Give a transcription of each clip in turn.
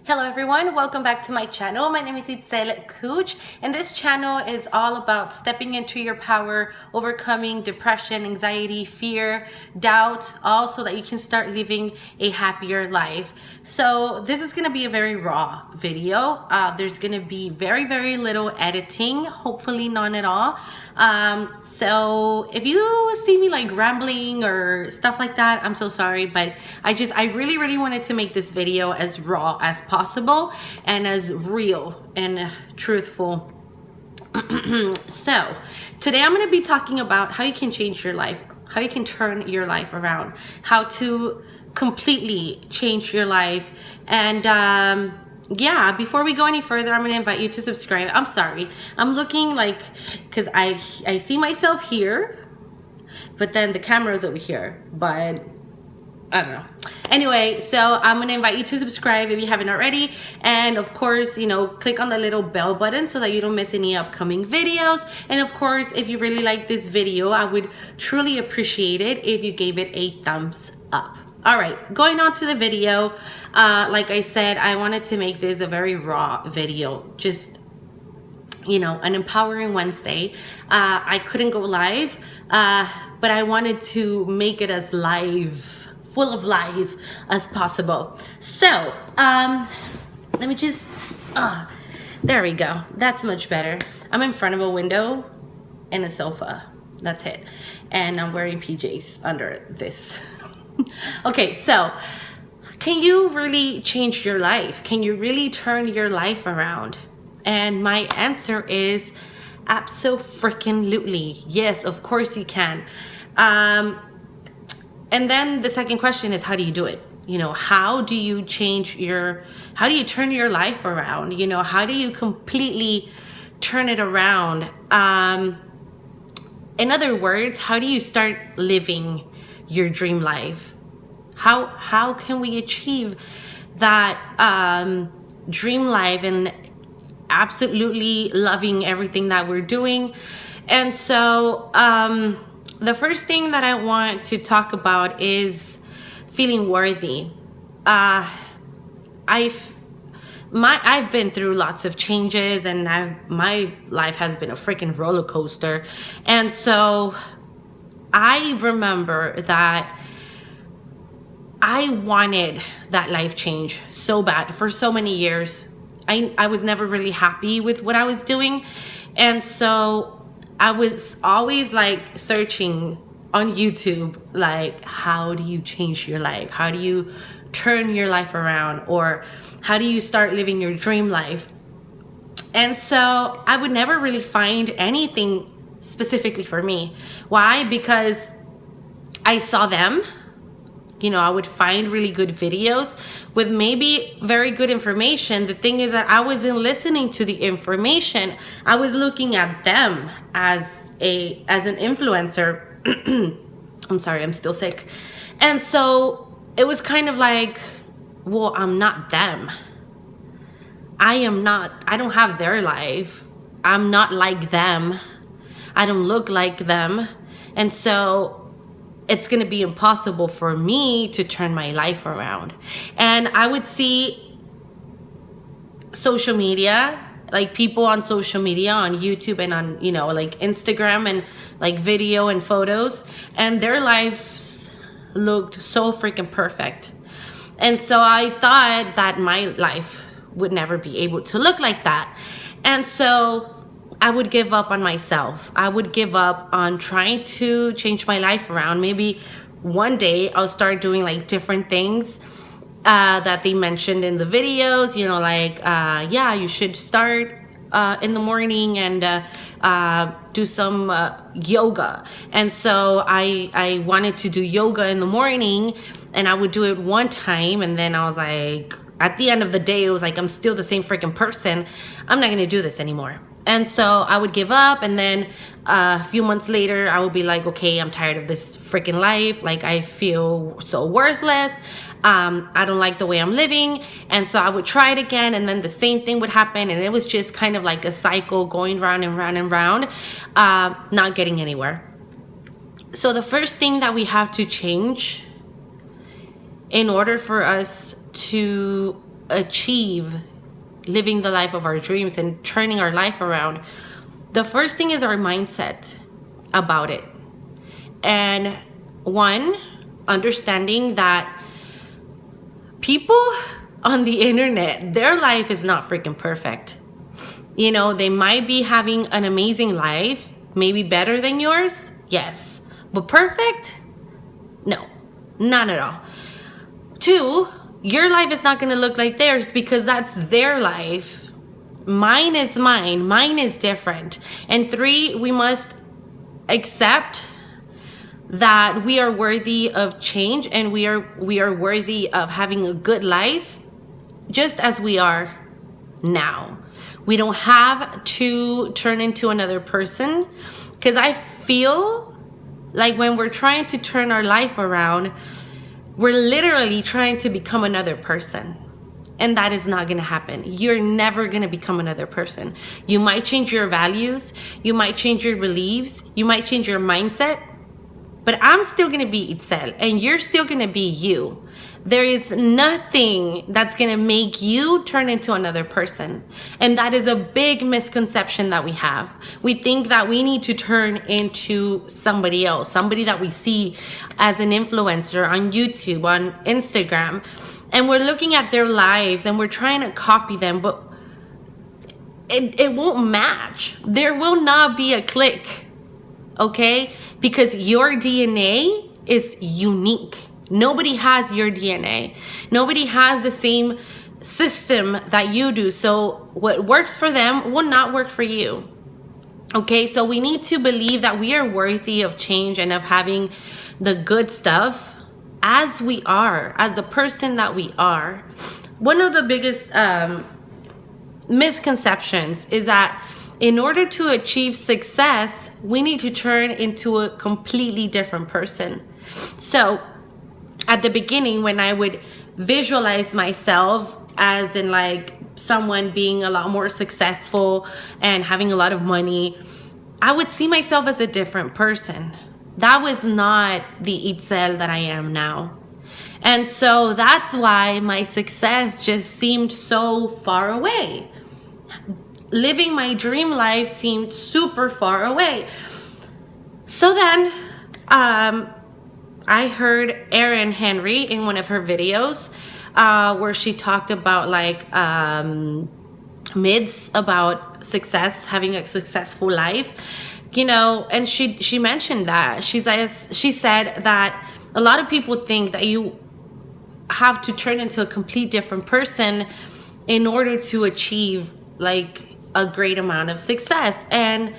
Hello everyone, welcome back to my channel. My name is Itzel Kuch, and this channel is all about stepping into your power, overcoming depression, anxiety, fear, doubt, all so that you can start living a happier life. So this is gonna be a very raw video. There's gonna be very little editing, hopefully none at all. So if you see me like rambling or stuff like that, I'm so sorry, but I really wanted to make this video as raw as possible and as real and truthful. So today I'm going to be talking about how you can change your life, how you can turn your life around, how to completely change your life. And yeah, before we go any further, I'm going to invite you to subscribe. I'm sorry, I'm looking like, because I see myself here, but then the camera's over here, but I don't know. Anyway, so I'm gonna invite you to subscribe if you haven't already, and of course, you know, click on the little bell button so that you don't miss any upcoming videos. And of course, if you really like this video, I would truly appreciate it if you gave it a thumbs up. All right, going on to the video. Like I said, I wanted to make this a very raw video, just, you know, an empowering Wednesday. I couldn't go live, but I wanted to make it as full of life as possible. So let me just there we go, that's much better. I'm in front of a window and a sofa, that's it, and I'm wearing PJs under this. Okay, so can you really change your life? Can you really turn your life around? And my answer is abso-freaking-lutely. Yes, of course you can. And then the second question is, how do you do it? You know, how do you how do you turn your life around? You know, how do you completely turn it around? In other words, how do you start living your dream life? How can we achieve that dream life and absolutely loving everything that we're doing? And so the first thing that I want to talk about is feeling worthy. I've been through lots of changes, and my life has been a freaking roller coaster. And so I remember that I wanted that life change so bad for so many years. I was never really happy with what I was doing, and so I was always like searching on YouTube, like, how do you change your life? How do you turn your life around? Or how do you start living your dream life? And so I would never really find anything specifically for me. Why? Because I saw them. You know, I would find really good videos with maybe very good information. The thing is that I wasn't listening to the information. I was looking at them as an influencer. I'm sorry, I'm still sick. And so it was kind of like, well, I'm not them. I don't have their life. I'm not like them. I don't look like them. And so it's going to be impossible for me to turn my life around. And I would see social media, like people on social media, on YouTube and on, you know, like Instagram and like video and photos, and their lives looked so freaking perfect. And so I thought that my life would never be able to look like that. And so I would give up on myself. I would give up on trying to change my life around. Maybe one day I'll start doing like different things that they mentioned in the videos, you know, like, yeah, you should start in the morning and do some yoga. And so I wanted to do yoga in the morning, and I would do it one time, and then I was like, at the end of the day, it was like, I'm still the same freaking person. I'm not gonna do this anymore. And so I would give up, and then a few months later, I would be like, okay, I'm tired of this freaking life. Like, I feel so worthless. I don't like the way I'm living. And so I would try it again, and then the same thing would happen. And it was just kind of like a cycle going round and round and round, not getting anywhere. So the first thing that we have to change in order for us to achieve living the life of our dreams and turning our life around, the first thing is our mindset about it. And one, understanding that people on the internet, their life is not freaking perfect. You know, they might be having an amazing life, maybe better than yours, yes, but perfect? No, none at all. Two, your life is not going to look like theirs because that's their life. Mine is mine. Mine is different. And three, we must accept that we are worthy of change and we are worthy of having a good life just as we are now. We don't have to turn into another person, because I feel like when we're trying to turn our life around, we're literally trying to become another person. And that is not going to happen. You're never going to become another person. You might change your values. You might change your beliefs. You might change your mindset. But I'm still going to be Itzel, and you're still going to be you. There is nothing that's going to make you turn into another person. And that is a big misconception that we have. We think that we need to turn into somebody else, somebody that we see as an influencer on YouTube, on Instagram. And we're looking at their lives and we're trying to copy them, but it won't match. There will not be a click, okay? Because your DNA is unique. Nobody has your DNA. Nobody has the same system that you do. So what works for them will not work for you. Okay, so we need to believe that we are worthy of change and of having the good stuff as we are, as the person that we are. One of the biggest misconceptions is that in order to achieve success, we need to turn into a completely different person. So at the beginning, when I would visualize myself as in like someone being a lot more successful and having a lot of money, I would see myself as a different person. That was not the Itzel that I am now. And so that's why my success just seemed so far away. Living my dream life seemed super far away. So then, I heard Erin Henry in one of her videos where she talked about like myths about success, having a successful life, you know, and she mentioned that. She said that a lot of people think that you have to turn into a complete different person in order to achieve like a great amount of success. And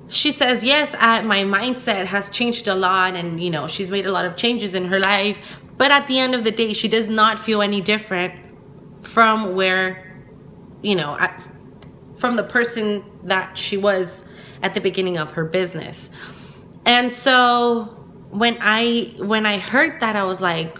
she says, yes, my mindset has changed a lot, and you know, she's made a lot of changes in her life, but at the end of the day, she does not feel any different from where, you know, from the person that she was at the beginning of her business. And so when I heard that, I was like,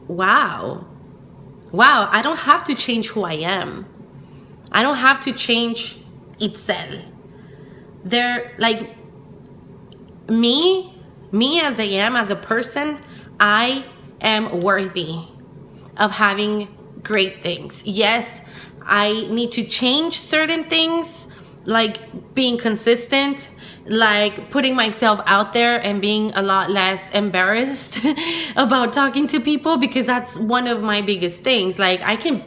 wow, I don't have to change who I am. I don't have to change Itzel. They're like me as I am, as a person, I am worthy of having great things. Yes, I need to change certain things, like being consistent, like putting myself out there and being a lot less embarrassed about talking to people, because that's one of my biggest things. Like I can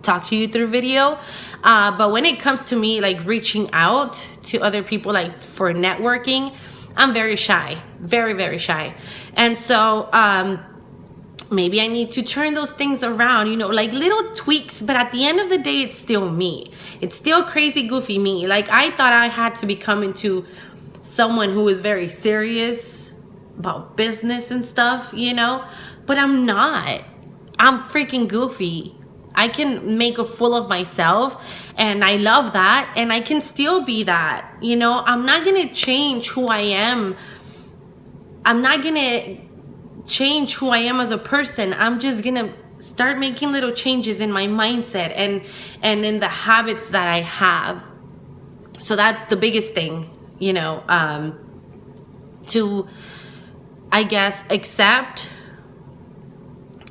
talk to you through video, but when it comes to me like reaching out to other people like for networking, I'm very shy, very, very shy. And so maybe I need to turn those things around, you know, like little tweaks, but at the end of the day, it's still me. It's still crazy, goofy me. Like I thought I had to become into someone who is very serious about business and stuff, you know, but I'm not. I'm freaking goofy. I can make a fool of myself, and I love that, and I can still be that, you know. I'm not gonna change who I am. I'm not gonna change who I am as a person. I'm just gonna start making little changes in my mindset and in the habits that I have. So that's the biggest thing, you know, to, I guess, accept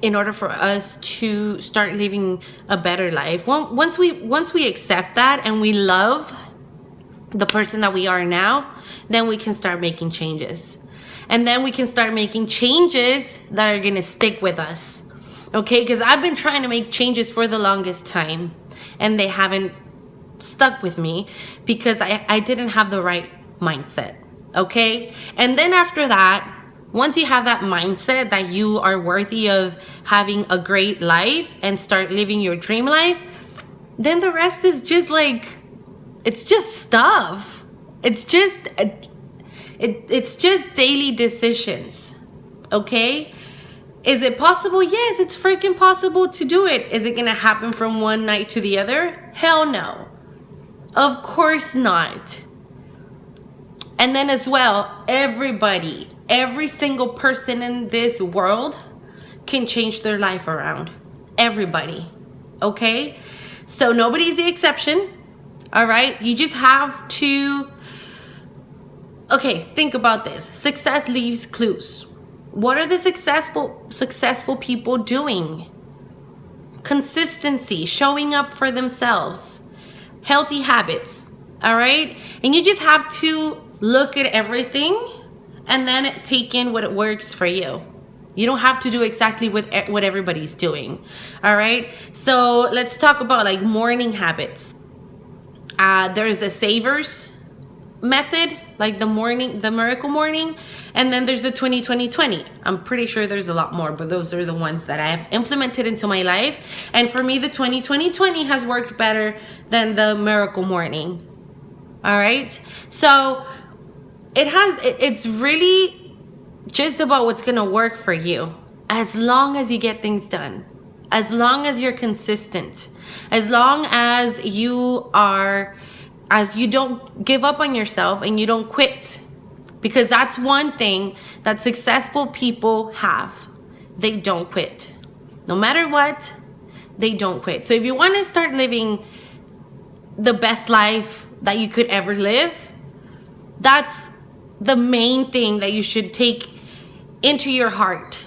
in order for us to start living a better life. Once we accept that and we love the person that we are now, then we can start making changes. And then we can start making changes that are going to stick with us. Okay? Because I've been trying to make changes for the longest time, and they haven't stuck with me because I didn't have the right mindset. Okay? And then after that, once you have that mindset that you are worthy of having a great life and start living your dream life, then the rest is just like, it's just stuff. It's just daily decisions. Okay? Is it possible? Yes, it's freaking possible to do it. Is it gonna happen from one night to the other? Hell no. Of course not. And then as well, everybody, every single person in this world can change their life around. Everybody. Okay? So nobody's the exception. All right? You just have to... Okay, think about this. Success leaves clues. What are the successful people doing? Consistency, showing up for themselves, healthy habits. All right? And you just have to look at everything and then take in what works for you. You don't have to do exactly what everybody's doing. All right? So let's talk about like morning habits. There's the savers method, like the miracle morning, and then there's the 20-20-20. I'm pretty sure there's a lot more, but those are the ones that I've implemented into my life. And for me, the 20-20-20 has worked better than the miracle morning. All right? So it's really just about what's gonna work for you, as long as you get things done, as long as you're consistent, as long as you don't give up on yourself and you don't quit. Because that's one thing that successful people have. They don't quit. No matter what, they don't quit. So if you want to start living the best life that you could ever live, that's the main thing that you should take into your heart,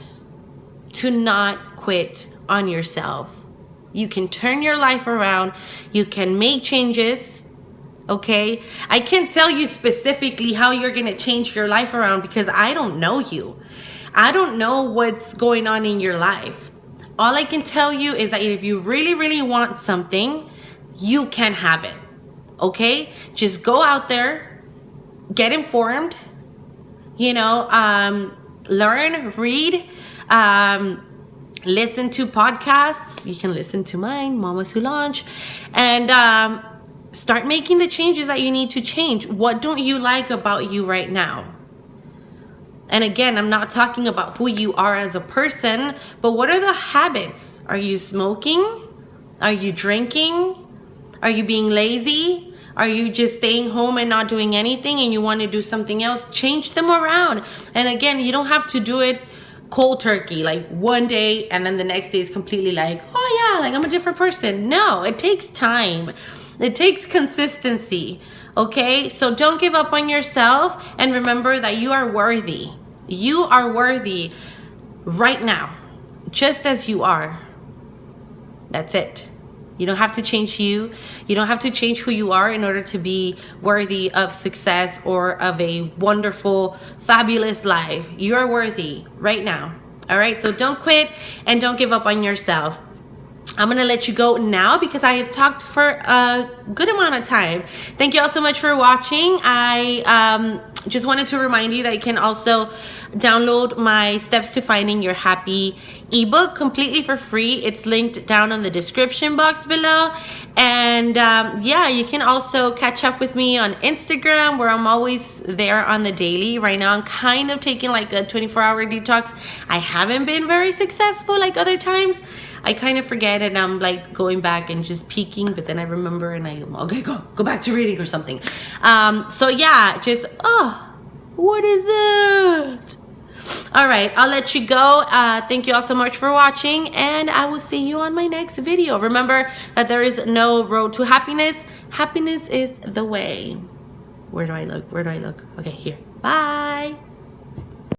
to not quit on yourself. You can turn your life around. You can make changes. Okay? I can't tell you specifically how you're going to change your life around because I don't know you. I don't know what's going on in your life. All I can tell you is that if you really, really want something, you can have it. Okay? Just go out there, get informed, learn, read, listen to podcasts. You can listen to mine, Mama Solange, and start making the changes that you need to change. What don't you like about you right now? And again, I'm not talking about who you are as a person, but what are the habits? Are you smoking? Are you drinking? Are you being lazy? Are you just staying home and not doing anything and you want to do something else? Change them around. And again, you don't have to do it cold turkey, like one day and then the next day is completely like, oh yeah, like I'm a different person. No, it takes time. It takes consistency. Okay? So don't give up on yourself, and remember that you are worthy. You are worthy right now, just as you are. That's it. You don't have to change you. You don't have to change who you are in order to be worthy of success or of a wonderful, fabulous life. You are worthy right now. All right? So don't quit and don't give up on yourself. I'm going to let you go now because I have talked for a good amount of time. Thank you all so much for watching. I just wanted to remind you that you can also download my Steps to Finding Your Happy ebook completely for free. It's linked down on the description box below. And yeah, you can also catch up with me on Instagram, where I'm always there on the daily. Right now I'm kind of taking like a 24-hour detox. I haven't been very successful like other times. I kind of forget and I'm like going back and just peeking, but then I remember and I'm okay, go back to reading or something. So yeah, just, oh, what is that? All right, I'll let you go. Thank you all so much for watching, and I will see you on my next video. Remember that there is no road to happiness. Happiness is the way. Where do I look? Okay, here. Bye.